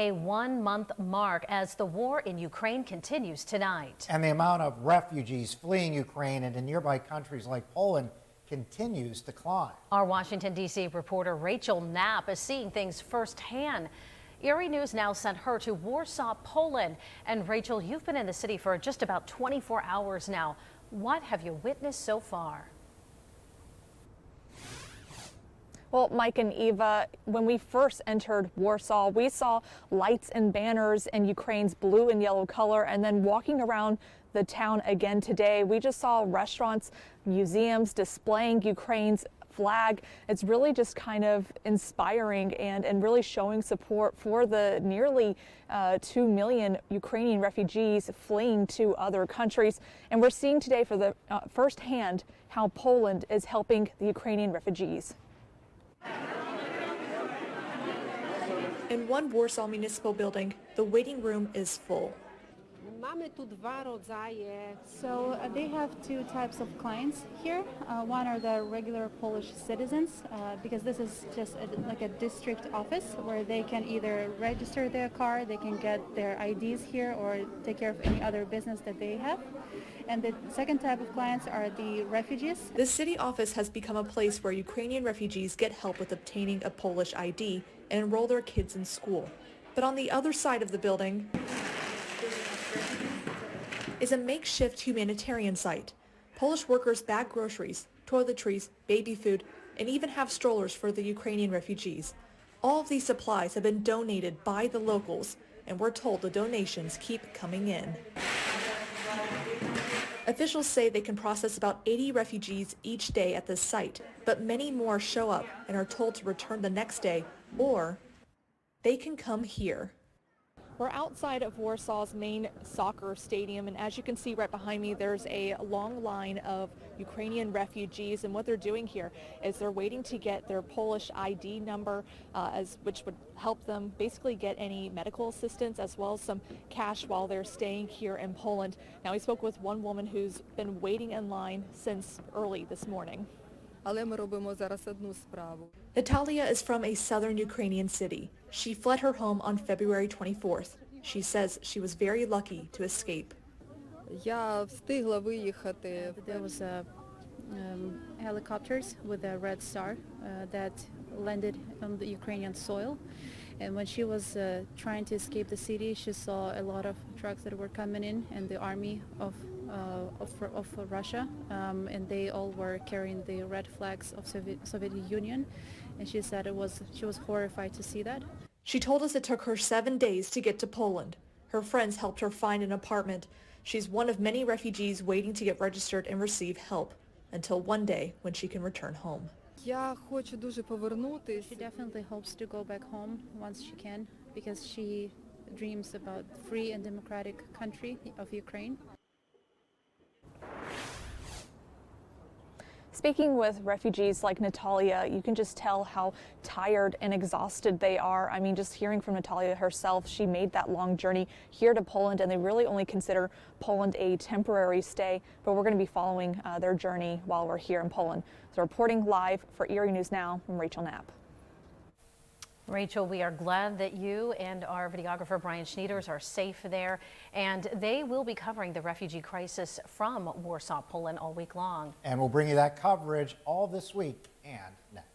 a 1-month mark as the war in Ukraine continues tonight. And the amount of refugees fleeing Ukraine into nearby countries like Poland continues to climb. Our Washington, D.C. reporter Rachel Knapp is seeing things firsthand. Erie News Now sent her to Warsaw, Poland. And Rachel, you've been in the city for just about 24 hours now. What have you witnessed so far? Well, Mike and Eva, when we first entered Warsaw, we saw lights and banners in Ukraine's blue and yellow color. And then walking around the town again today, we just saw restaurants, museums displaying Ukraine's flag. It's really just kind of inspiring and really showing support for the nearly 2 million Ukrainian refugees fleeing to other countries. And we're seeing today for the firsthand how Poland is helping the Ukrainian refugees. In one Warsaw municipal building, the waiting room is full. So they have two types of clients here. One are the regular Polish citizens, because this is just like a district office where they can either register their car, they can get their IDs here, or take care of any other business that they have. And the second type of clients are the refugees. The city office has become a place where Ukrainian refugees get help with obtaining a Polish ID and enroll their kids in school. But on the other side of the building is a makeshift humanitarian site. Polish workers bag groceries, toiletries, baby food, and even have strollers for the Ukrainian refugees. All of these supplies have been donated by the locals, and we're told the donations keep coming in. Officials say they can process about 80 refugees each day at this site, but many more show up and are told to return the next day, or they can come here. We're outside of Warsaw's main soccer stadium, and as you can see right behind me, there's a long line of Ukrainian refugees, and what they're doing here is they're waiting to get their Polish ID number, which would help them basically get any medical assistance as well as some cash while they're staying here in Poland. Now, we spoke with one woman who's been waiting in line since early this morning. Natalia is from a southern Ukrainian city. She fled her home on February 24th. She says she was very lucky to escape. There was helicopters with a red star that landed on the Ukrainian soil. And when she was trying to escape the city, she saw a lot of trucks that were coming in, and the army of Russia, and they all were carrying the red flags of Soviet Union. And she said she was horrified to see that. She told us it took her 7 days to get to Poland. Her friends helped her find an apartment. She's one of many refugees waiting to get registered and receive help until one day when she can return home. She definitely hopes to go back home once she can, because she dreams about free and democratic country of Ukraine. Speaking with refugees like Natalia, you can just tell how tired and exhausted they are. I mean, just hearing from Natalia herself, she made that long journey here to Poland, and they really only consider Poland a temporary stay. But we're going to be following their journey while we're here in Poland. So reporting live for Erie News Now, I'm Rachel Knapp. Rachel, we are glad that you and our videographer Brian Schneiders are safe there, and they will be covering the refugee crisis from Warsaw, Poland all week long. And we'll bring you that coverage all this week and next.